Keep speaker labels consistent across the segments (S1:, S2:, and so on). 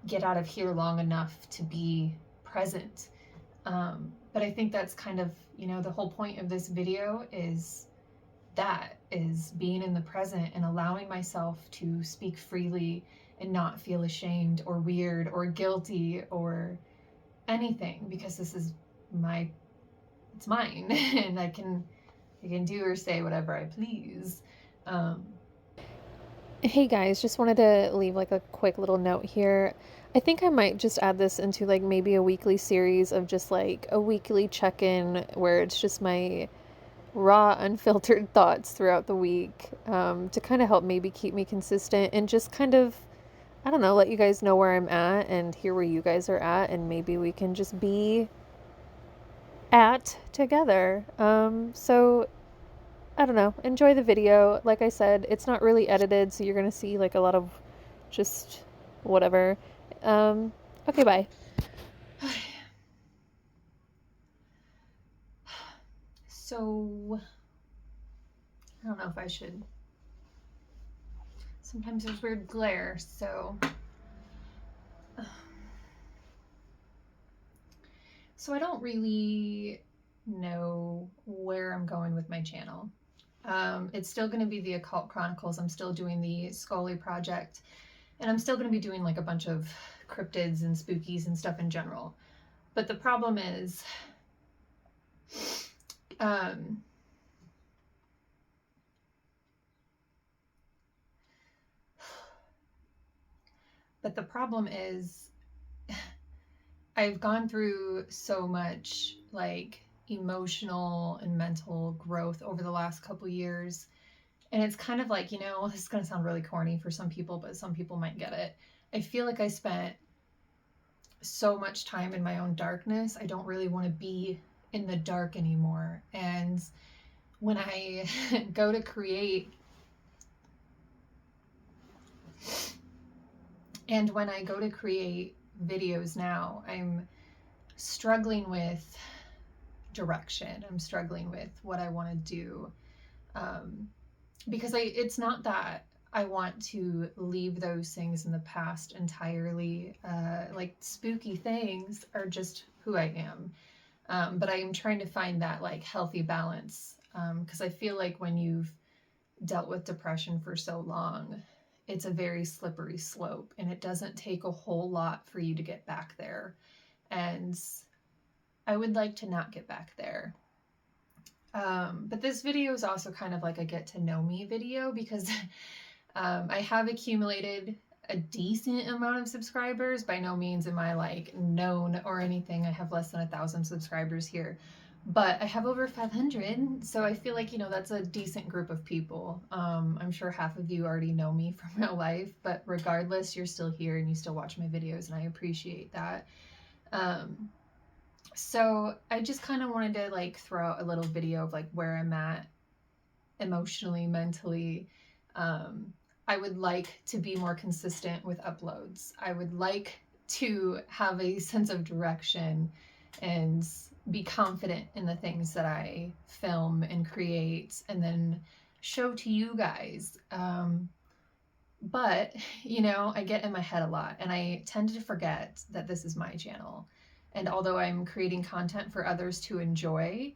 S1: get out of here long enough to be present. But I think that's kind of, the whole point of this video is being in the present and allowing myself to speak freely and not feel ashamed or weird or guilty or anything, because this is it's mine and I can do or say whatever I please. Um,
S2: Hey guys, just wanted to leave like a quick little note here. I think I might just add this into like maybe a weekly series of just like a weekly check-in where it's just my raw, unfiltered thoughts throughout the week, to kind of help maybe keep me consistent and just kind of, I don't know, let you guys know where I'm at and hear where you guys are at, and maybe we can just be at together. So I don't know. Enjoy the video. Like I said, it's not really edited, so you're gonna see like a lot of just whatever. Um, okay, bye.
S1: so I don't know if I should. Sometimes there's weird glare, so I don't really know where I'm going with my channel. It's still going to be the Occult Chronicles. I'm still doing the Scully project, and I'm still going to be doing like a bunch of cryptids and spookies and stuff in general. But the problem is, um, but the problem is, I've gone through so much like emotional and mental growth over the last couple years. And it's kind of like, this is going to sound really corny for some people, but some people might get it. I feel like I spent so much time in my own darkness. I don't really want to be in the dark anymore. And when I go to create, videos now, I'm struggling with direction. I'm struggling with what I want to do. Because it's not that I want to leave those things in the past entirely. Like spooky things are just who I am. But I am trying to find that like healthy balance. Because I feel like when you've dealt with depression for so long, it's a very slippery slope, and it doesn't take a whole lot for you to get back there. And I would like to not get back there. But this video is also kind of like a get to know me video, because I have accumulated a decent amount of subscribers. By no means am I like known or anything. I have less than 1,000 subscribers here, but I have over 500. So I feel like, that's a decent group of people. I'm sure half of you already know me from real life, but regardless, you're still here and you still watch my videos, and I appreciate that. So I just kind of wanted to like throw out a little video of like where I'm at emotionally, mentally. I would like to be more consistent with uploads. I would like to have a sense of direction and be confident in the things that I film and create and then show to you guys. But, I get in my head a lot, and I tend to forget that this is my channel. And although I'm creating content for others to enjoy,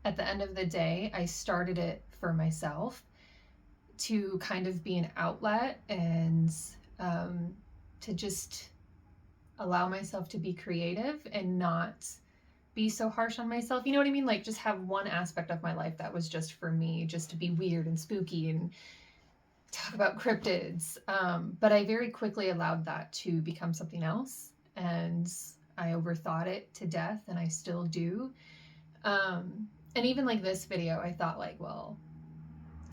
S1: at the end of the day, I started it for myself to kind of be an outlet and to just allow myself to be creative and not be so harsh on myself. You know what I mean? Like just have one aspect of my life that was just for me, just to be weird and spooky and talk about cryptids. But I very quickly allowed that to become something else, and I overthought it to death, and I still do. And even like this video, I thought like, well,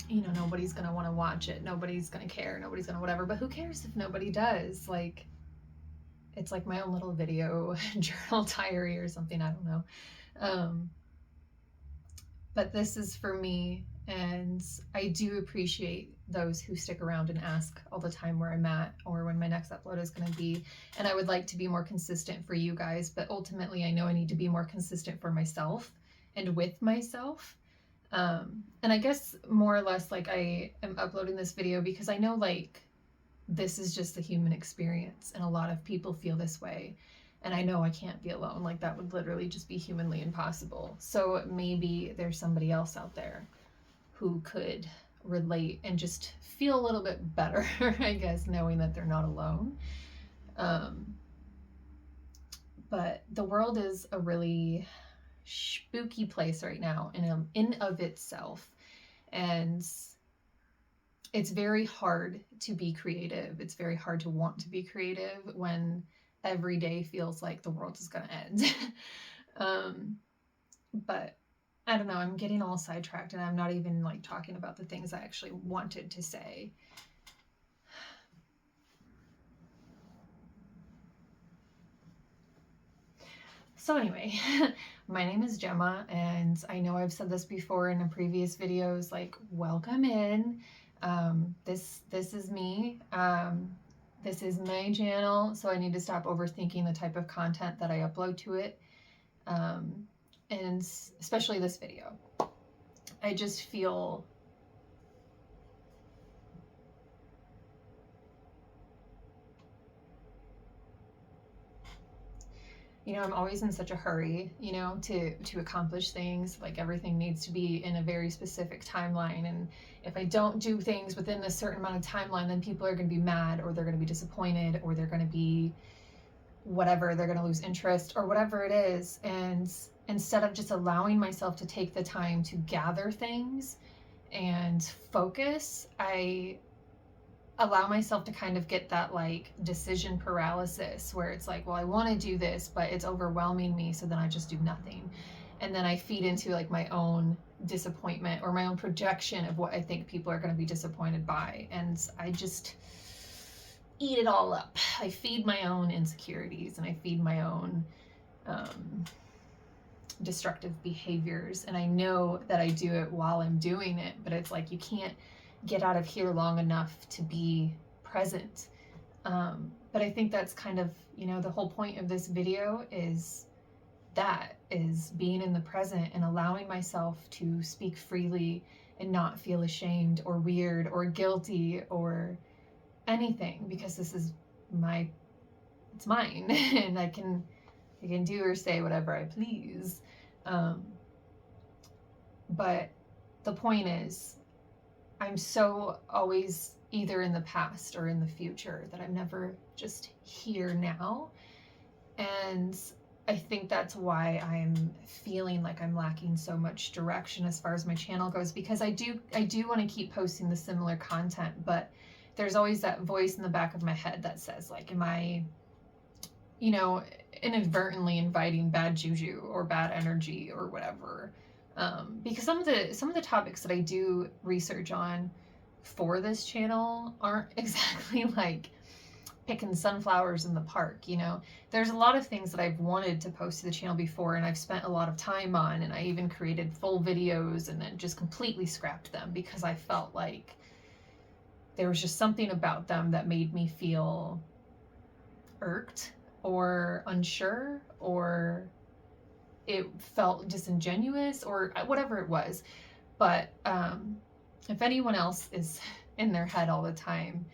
S1: nobody's gonna want to watch it, nobody's gonna care, nobody's gonna whatever. But who cares if nobody does? Like, it's like my own little video journal diary or something. I don't know. But this is for me, and I do appreciate those who stick around and ask all the time where I'm at or when my next upload is going to be. And I would like to be more consistent for you guys, but ultimately I know I need to be more consistent for myself and with myself. And I guess more or less like I am uploading this video because I know like this is just the human experience, and a lot of people feel this way. And I know I can't be alone. Like, that would literally just be humanly impossible. So maybe there's somebody else out there who could relate and just feel a little bit better, I guess, knowing that they're not alone. But the world is a really spooky place right now in of itself. And it's very hard to be creative. It's very hard to want to be creative when every day feels like the world is going to end. But I don't know, I'm getting all sidetracked, and I'm not even like talking about the things I actually wanted to say. So anyway, my name is Gemma, and I know I've said this before in the previous videos, like, welcome in. This is me. This is my channel, so I need to stop overthinking the type of content that I upload to it. And especially this video. I just feel I'm always in such a hurry, to accomplish things. Like, everything needs to be in a very specific timeline, and if I don't do things within a certain amount of timeline, then people are going to be mad, or they're going to be disappointed, or they're going to be whatever, they're going to lose interest, or whatever it is. And instead of just allowing myself to take the time to gather things and focus, I allow myself to kind of get that like decision paralysis, where it's like, well, I want to do this, but it's overwhelming me, so then I just do nothing. And then I feed into like my own disappointment or my own projection of what I think people are going to be disappointed by, and I just eat it all up. I feed my own insecurities, and I feed my own destructive behaviors, and I know that I do it while I'm doing it, but it's like, you can't get out of here long enough to be present. But I think that's kind of, the whole point of this video is being in the present and allowing myself to speak freely and not feel ashamed or weird or guilty or anything, because this is it's mine, and I can do or say whatever I please. But the point is, I'm so always either in the past or in the future that I'm never just here now. And I think that's why I'm feeling like I'm lacking so much direction as far as my channel goes, because I do want to keep posting the similar content, but there's always that voice in the back of my head that says, like, am I, inadvertently inviting bad juju or bad energy or whatever? Because some of the topics that I do research on for this channel aren't exactly like picking sunflowers in the park. There's a lot of things that I've wanted to post to the channel before, and I've spent a lot of time on, and I even created full videos and then just completely scrapped them because I felt like there was just something about them that made me feel irked or unsure, or it felt disingenuous, or whatever it was. But if anyone else is in their head all the time,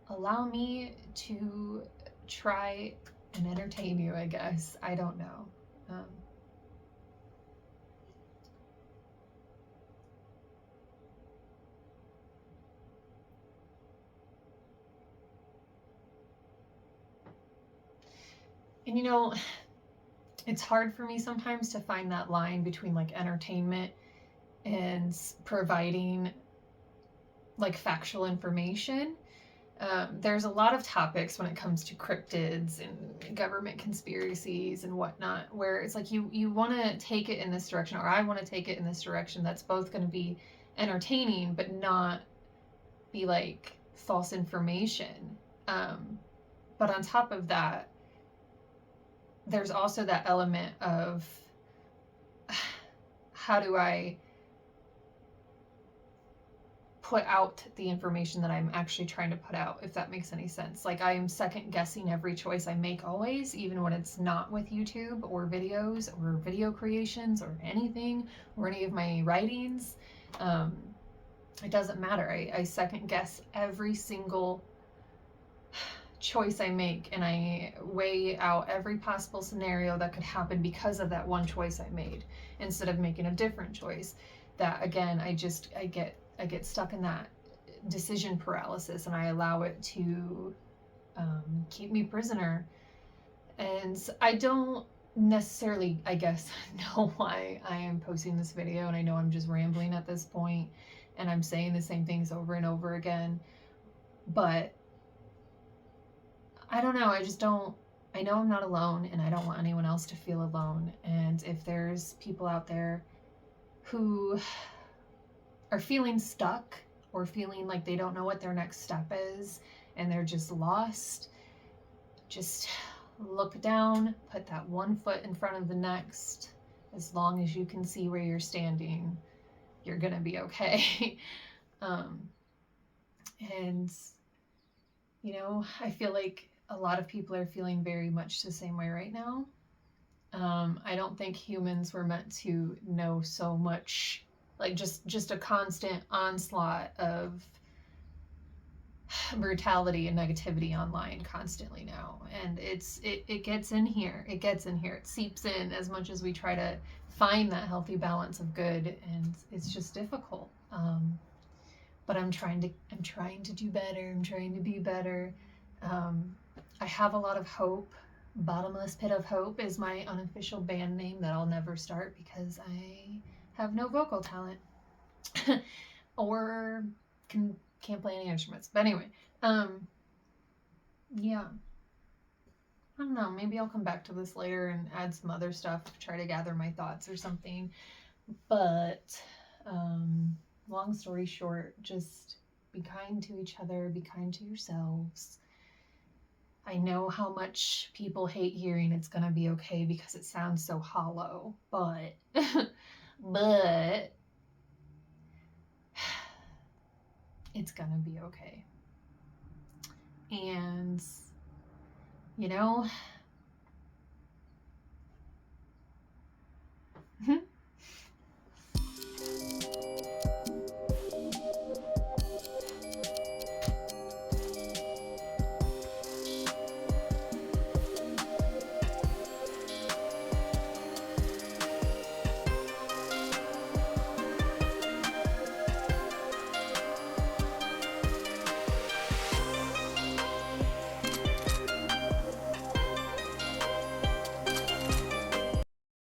S1: allow me to try and entertain you, I guess. I don't know. And it's hard for me sometimes to find that line between like entertainment and providing like factual information. There's a lot of topics when it comes to cryptids and government conspiracies and whatnot, where it's like you want to take it in this direction, or I want to take it in this direction, that's both going to be entertaining but not be like false information. But on top of that, there's also that element of, how do I put out the information that I'm actually trying to put out, if that makes any sense. Like, I am second guessing every choice I make always, even when it's not with YouTube or videos or video creations or anything, or any of my writings. It doesn't matter. I second guess every single choice I make, and I weigh out every possible scenario that could happen because of that one choice I made, instead of making a different choice. That again, I get stuck in that decision paralysis, and I allow it to keep me prisoner. And I don't necessarily, I guess, know why I am posting this video, and I know I'm just rambling at this point, and I'm saying the same things over and over again, but I don't know. I just don't. I know I'm not alone, and I don't want anyone else to feel alone. And if there's people out there who are feeling stuck or feeling like they don't know what their next step is and they're just lost, just look down, put that one foot in front of the next. As long as you can see where you're standing, you're going to be okay. And, you know, I feel like a lot of people are feeling very much the same way right now. I don't think humans were meant to know so much, like just a constant onslaught of brutality and negativity online constantly now. And it gets in here. It gets in here. It seeps in as much as we try to find that healthy balance of good, and it's just difficult. But I'm trying to do better. I'm trying to be better. I have a lot of hope. Bottomless Pit of Hope is my unofficial band name that I'll never start because I have no vocal talent or can't play any instruments. But anyway, yeah. I don't know. Maybe I'll come back to this later and add some other stuff, try to gather my thoughts or something. But long story short, just be kind to each other, be kind to yourselves. I know how much people hate hearing it's gonna be okay because it sounds so hollow, but but it's gonna be okay. And you know,